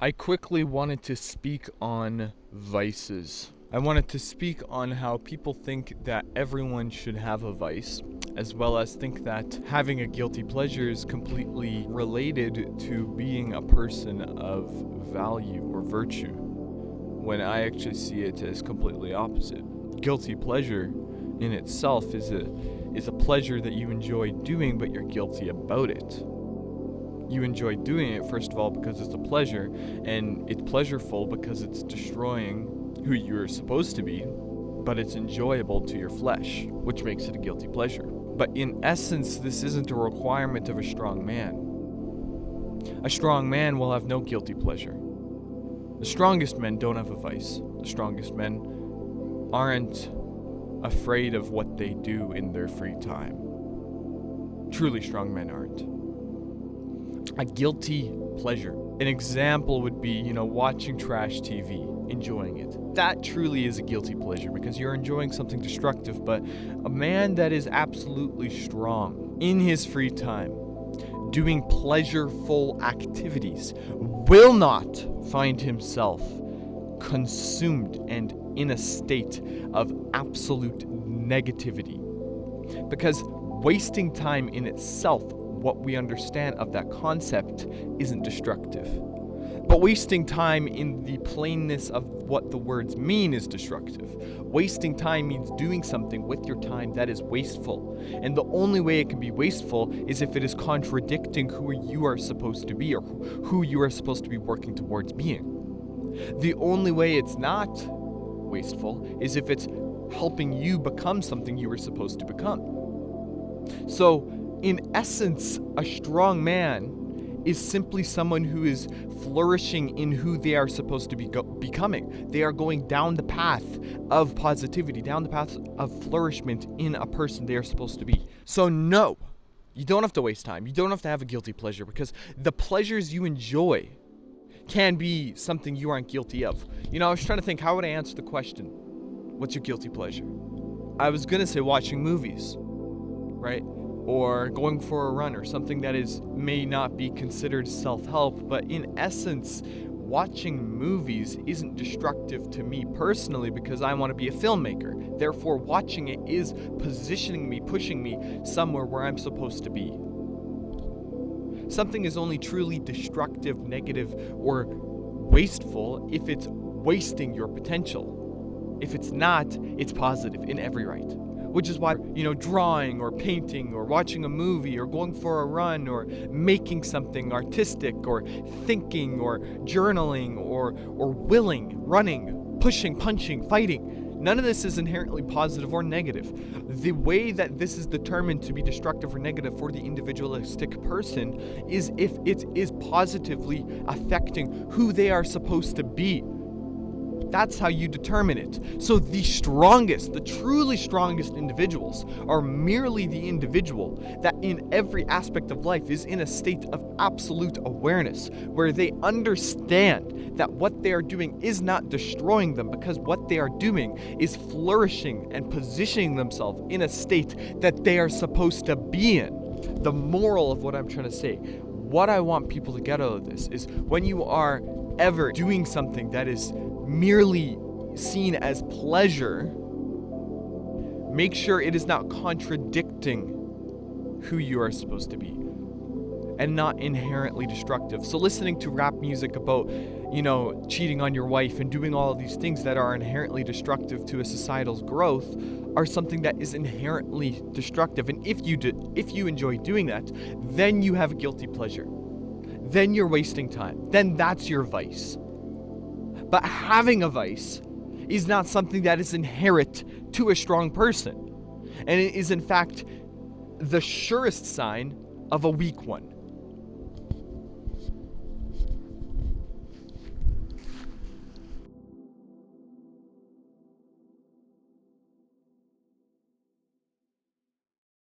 I quickly wanted to speak on vices. I wanted to speak on how people think that everyone should have a vice, as well as think that having a guilty pleasure is completely related to being a person of value or virtue, when I actually see it as completely opposite. Guilty pleasure in itself is a pleasure that you enjoy doing, but you're guilty about it. You enjoy doing it, first of all, because it's a pleasure, and it's pleasureful because it's destroying who you're supposed to be, but it's enjoyable to your flesh, which makes it a guilty pleasure. But in essence, this isn't a requirement of a strong man. A strong man will have no guilty pleasure. The strongest men don't have a vice. The strongest men aren't afraid of what they do in their free time. Truly strong men aren't. A guilty pleasure. An example would be, watching trash TV, enjoying it. That truly is a guilty pleasure because you're enjoying something destructive, but a man that is absolutely strong in his free time, doing pleasureful activities, will not find himself consumed and in a state of absolute negativity. Because wasting time in itself, what we understand of that concept, isn't destructive. But wasting time in the plainness of what the words mean is destructive. Wasting time means doing something with your time that is wasteful. And the only way it can be wasteful is if it is contradicting who you are supposed to be or who you are supposed to be working towards being. The only way it's not wasteful is if it's helping you become something you were supposed to become. So, in essence, a strong man is simply someone who is flourishing in who they are supposed to be becoming. They are going down the path of positivity, down the path of flourishment in a person they are supposed to be. So no, you don't have to waste time. You don't have to have a guilty pleasure, because the pleasures you enjoy can be something you aren't guilty of. I was trying to think, how would I answer the question, what's your guilty pleasure? I was going to say watching movies, right? Or going for a run, or something that may not be considered self-help, but in essence, watching movies isn't destructive to me personally because I want to be a filmmaker. Therefore, watching it is positioning me, pushing me somewhere where I'm supposed to be. Something is only truly destructive, negative, or wasteful if it's wasting your potential. If it's not, it's positive in every right. Which is why, drawing or painting or watching a movie or going for a run or making something artistic or thinking or journaling or willing, running, pushing, punching, fighting, none of this is inherently positive or negative. The way that this is determined to be destructive or negative for the individualistic person is if it is positively affecting who they are supposed to be. That's how you determine it. So the truly strongest individuals are merely the individual that in every aspect of life is in a state of absolute awareness, where they understand that what they are doing is not destroying them, because what they are doing is flourishing and positioning themselves in a state that they are supposed to be in. The moral of what I'm trying to say, what I want people to get out of this, is when you are ever doing something that is merely seen as pleasure, make sure it is not contradicting who you are supposed to be and not inherently destructive. So listening to rap music about, cheating on your wife and doing all of these things that are inherently destructive to a societal's growth are something that is inherently destructive. And if you enjoy doing that, then you have a guilty pleasure. Then you're wasting time. Then that's your vice. But having a vice is not something that is inherent to a strong person. And it is, in fact, the surest sign of a weak one.